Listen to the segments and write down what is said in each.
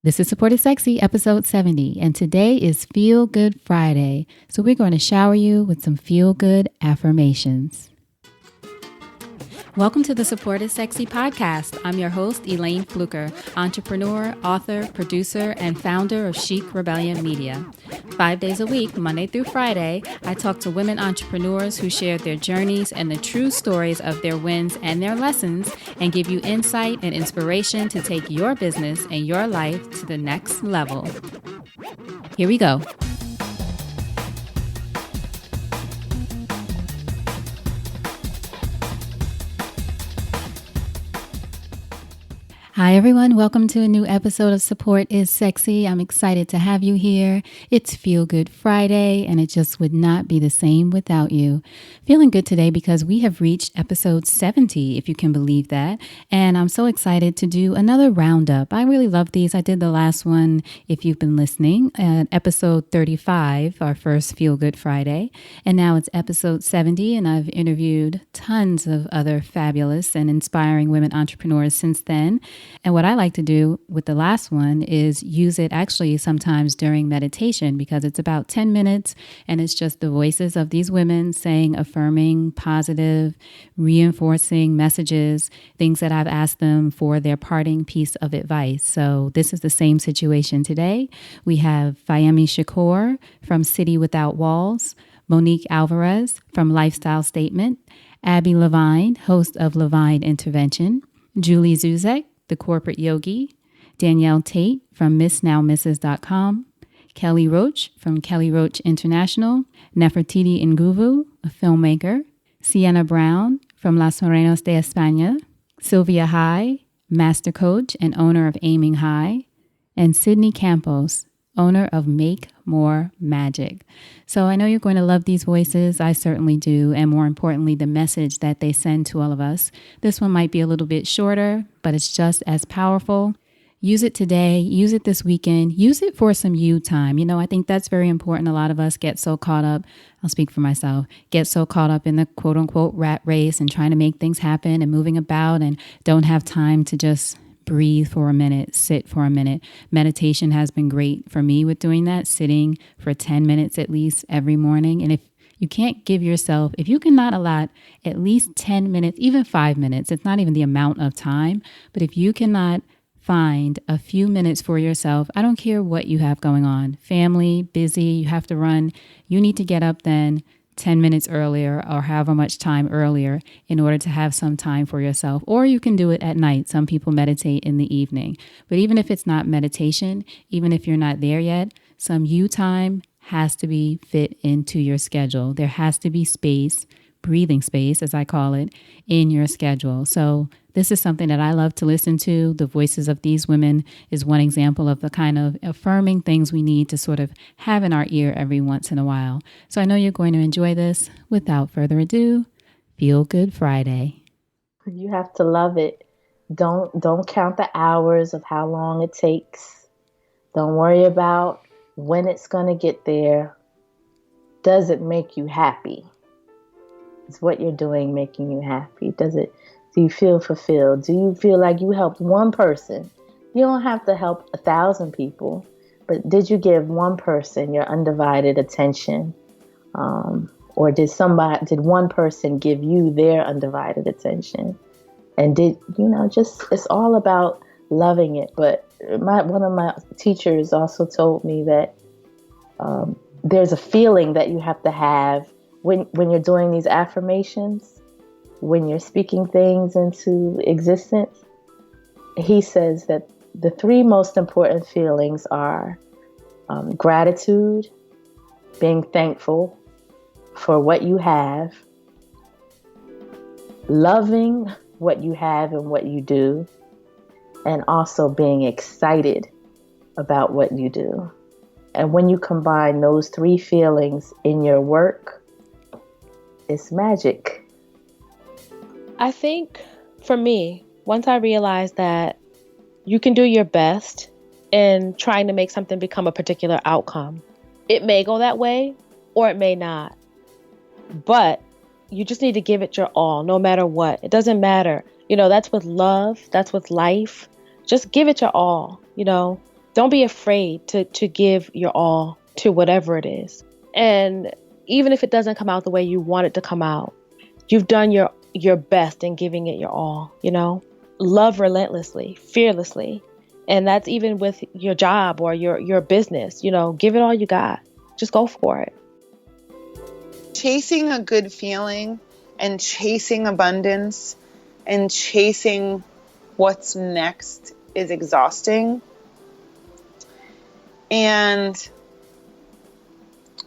This is Support is Sexy, episode 70, and today is Feel Good Friday. So we're going to shower you with some feel good affirmations. Welcome to the Support is Sexy podcast. I'm your host, Elaine Fluker, entrepreneur, author, producer, and founder of Chic Rebellion Media. 5 days a week, Monday through Friday, I talk to women entrepreneurs who share their journeys and the true stories of their wins and their lessons, and give you insight and inspiration to take your business and your life to the next level. Here we go. Hi, everyone. Welcome to a new episode of Support is Sexy. I'm excited to have you here. It's Feel Good Friday, and it just would not be the same without you. Feeling good today because we have reached episode 70, if you can believe that. And I'm so excited to do another roundup. I really love these. I did the last one, if you've been listening, at episode 35, our first Feel Good Friday. And now it's episode 70, and I've interviewed tons of other fabulous and inspiring women entrepreneurs since then. And what I like to do with the last one is use it actually sometimes during meditation, because it's about 10 minutes and it's just the voices of these women saying affirming, positive, reinforcing messages, things that I've asked them for their parting piece of advice. So this is the same situation today. We have Fayemi Shakur from City Without Walls, Monique Alvarez from Lifestyle Statement, Abby Levine, host of Levine Intervention, Julie Zuzek, the Corporate Yogi, Danielle Tate from MissNowMisses.com, Kelly Roach from Kelly Roach International, Nefertiti Nguvu, a filmmaker, Sienna Brown from Las Morenos de España, Sylvia High, master coach and owner of Aiming High, and Sydney Campos, owner of Make More Magic. So I know you're going to love these voices. I certainly do. And more importantly, the message that they send to all of us. This one might be a little bit shorter, but it's just as powerful. Use it today. Use it this weekend. Use it for some you time. You know, I think that's very important. A lot of us get so caught up. I'll speak for myself. Get so caught up in the quote unquote rat race and trying to make things happen and moving about and don't have time to just breathe for a minute, sit for a minute. Meditation has been great for me with doing that, sitting for 10 minutes at least every morning. And if you can't give yourself, if you cannot allot at least 10 minutes, even 5 minutes, it's not even the amount of time, but if you cannot find a few minutes for yourself, I don't care what you have going on, family, busy, you have to run, you need to get up then 10 minutes earlier or however much time earlier in order to have some time for yourself. Or you can do it at night. Some people meditate in the evening. But even if it's not meditation, even if you're not there yet, some you time has to be fit into your schedule. There has to be space, breathing space, as I call it, in your schedule. So this is something that I love to listen to. The voices of these women is one example of the kind of affirming things we need to sort of have in our ear every once in a while. So I know you're going to enjoy this. Without further ado, Feel Good Friday. You have to love it. Don't count the hours of how long it takes. Don't worry about when it's going to get there. Does it make you happy? Is what you're doing making you happy? Do you feel fulfilled? Do you feel like you helped one person? You don't have to help 1,000 people, but did you give one person your undivided attention? Or did one person give you their undivided attention? And it's all about loving it. But one of my teachers also told me that there's a feeling that you have to have when you're doing these affirmations. When you're speaking things into existence, he says that the 3 most important feelings are gratitude, being thankful for what you have, loving what you have and what you do, and also being excited about what you do. And when you combine those 3 feelings in your work, it's magic. I think for me, once I realized that you can do your best in trying to make something become a particular outcome, it may go that way or it may not. But you just need to give it your all, no matter what. It doesn't matter. That's with love. That's with life. Just give it your all. Don't be afraid to give your all to whatever it is. And even if it doesn't come out the way you want it to come out, you've done your best in giving it your all, you know? Love relentlessly, fearlessly. And that's even with your job or your business, you know, give it all you got. Just go for it. Chasing a good feeling and chasing abundance and chasing what's next is exhausting. And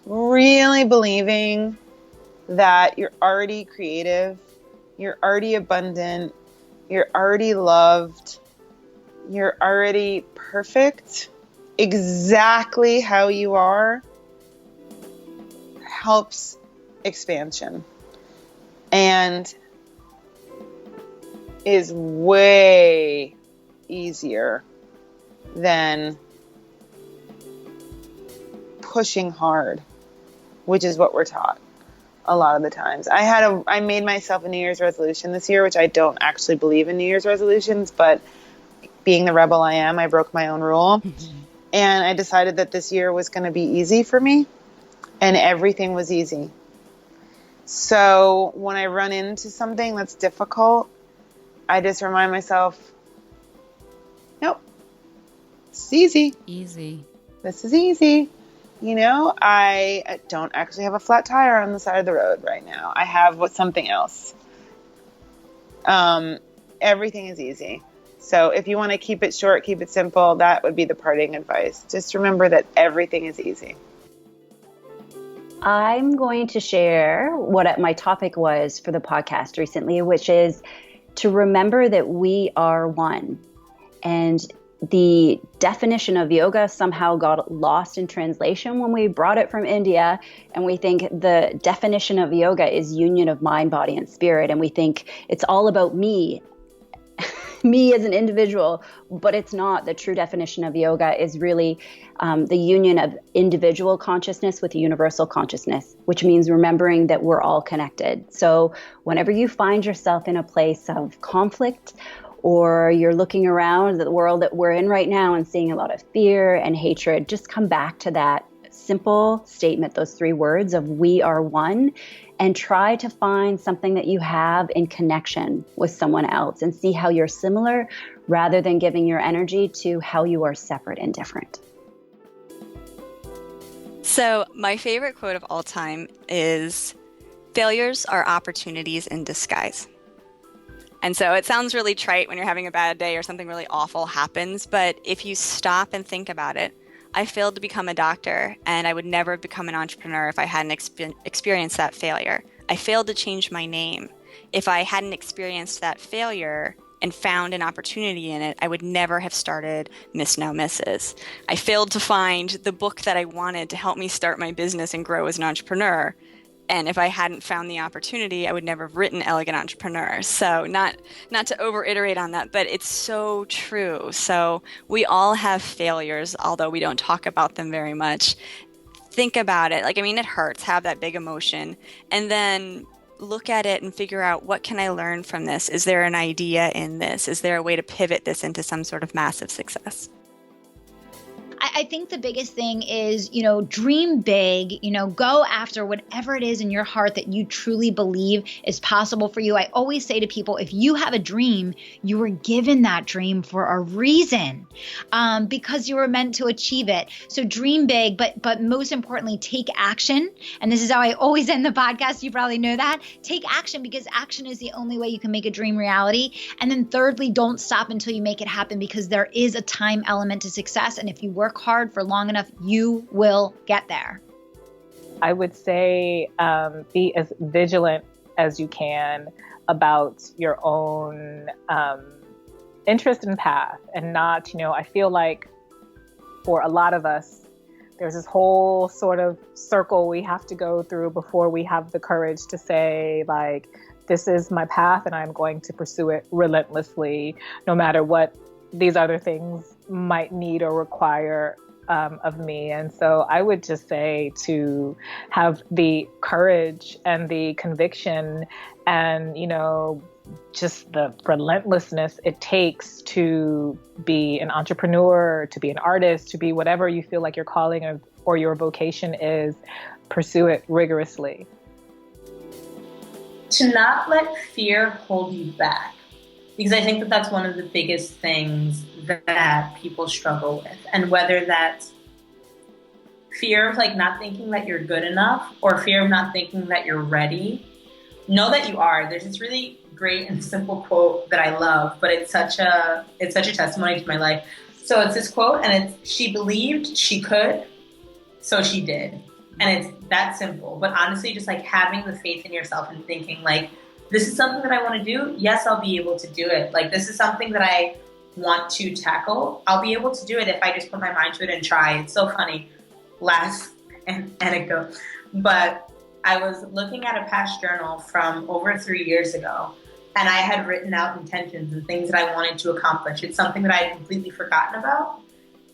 really believing that you're already creative, you're already abundant, you're already loved, you're already perfect, exactly how you are, helps expansion and is way easier than pushing hard, which is what we're taught a lot of the times. I made myself a New Year's resolution this year, which I don't actually believe in New Year's resolutions, but being the rebel I am, I broke my own rule. And I decided that this year was going to be easy for me, and everything was easy. So when I run into something that's difficult, I just remind myself, nope, it's easy. Easy. This is easy. You know, I don't actually have a flat tire on the side of the road right now. I have something else. Everything is easy. So if you want to keep it short, keep it simple, that would be the parting advice. Just remember that everything is easy. I'm going to share what my topic was for the podcast recently, which is to remember that we are one. And the definition of yoga somehow got lost in translation when we brought it from India. And we think the definition of yoga is union of mind, body, and spirit. And we think it's all about me as an individual, but it's not. The true definition of yoga is really the union of individual consciousness with universal consciousness, which means remembering that we're all connected. So whenever you find yourself in a place of conflict, or you're looking around the world that we're in right now and seeing a lot of fear and hatred, just come back to that simple statement, those 3 words of we are one, and try to find something that you have in connection with someone else and see how you're similar rather than giving your energy to how you are separate and different. So my favorite quote of all time is, "Failures are opportunities in disguise." And so it sounds really trite when you're having a bad day or something really awful happens, but if you stop and think about it, I failed to become a doctor, and I would never have become an entrepreneur if I hadn't experienced that failure. I failed to change my name. If I hadn't experienced that failure and found an opportunity in it, I would never have started Miss Now Misses. I failed to find the book that I wanted to help me start my business and grow as an entrepreneur. And if I hadn't found the opportunity, I would never have written Elegant Entrepreneur. So not to over-iterate on that, but it's so true. So we all have failures, although we don't talk about them very much. Think about it. It hurts, have that big emotion. And then look at it and figure out, what can I learn from this? Is there an idea in this? Is there a way to pivot this into some sort of massive success? I think the biggest thing is, dream big, go after whatever it is in your heart that you truly believe is possible for you. I always say to people, if you have a dream, you were given that dream for a reason, because you were meant to achieve it. So dream big, but most importantly, take action. And this is how I always end the podcast. You probably know that. Take action, because action is the only way you can make a dream reality. And then thirdly, don't stop until you make it happen, because there is a time element to success. And if you work hard for long enough, you will get there. I would say be as vigilant as you can about your own interest and path, and not, I feel like for a lot of us, there's this whole sort of circle we have to go through before we have the courage to say, like, this is my path and I'm going to pursue it relentlessly, no matter what these other things might need or require of me. And so I would just say to have the courage and the conviction and, just the relentlessness it takes to be an entrepreneur, to be an artist, to be whatever you feel like your calling or your vocation is, pursue it rigorously. To not let fear hold you back. Because I think that that's one of the biggest things that people struggle with. And whether that's fear of like not thinking that you're good enough or fear of not thinking that you're ready, know that you are. There's this really great and simple quote that I love, but it's such a testimony to my life. So it's this quote, and it's, she believed she could, so she did. And it's that simple. But honestly, just like having the faith in yourself and thinking like, this is something that I want to do. Yes, I'll be able to do it. Like, this is something that I want to tackle. I'll be able to do it if I just put my mind to it and try. It's so funny. Last anecdote. But I was looking at a past journal from over 3 years ago, and I had written out intentions and things that I wanted to accomplish. It's something that I had completely forgotten about.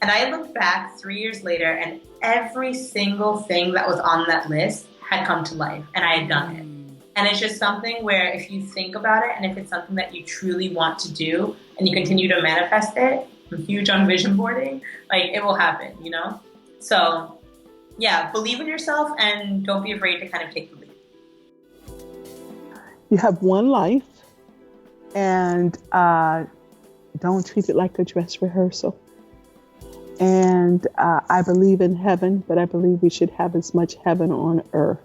And I looked back 3 years later, and every single thing that was on that list had come to life, and I had done it. And it's just something where if you think about it, and if it's something that you truly want to do, and you continue to manifest it, I'm huge on vision boarding, like it will happen, you know? So yeah, believe in yourself and don't be afraid to kind of take the lead. You have one life, and don't treat it like a dress rehearsal. And I believe in heaven, but I believe we should have as much heaven on earth.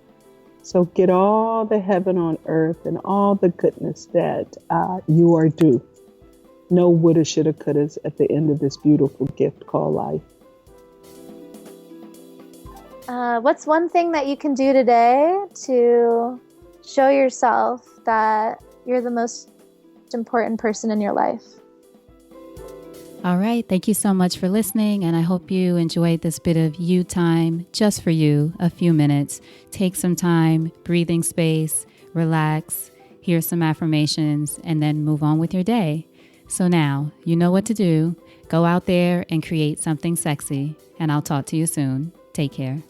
So get all the heaven on earth and all the goodness that you are due. No woulda, shoulda, couldas at the end of this beautiful gift called life. What's one thing that you can do today to show yourself that you're the most important person in your life? All right. Thank you so much for listening. And I hope you enjoyed this bit of you time just for you, a few minutes. Take some time, breathing space, relax, hear some affirmations, and then move on with your day. So now you know what to do. Go out there and create something sexy. And I'll talk to you soon. Take care.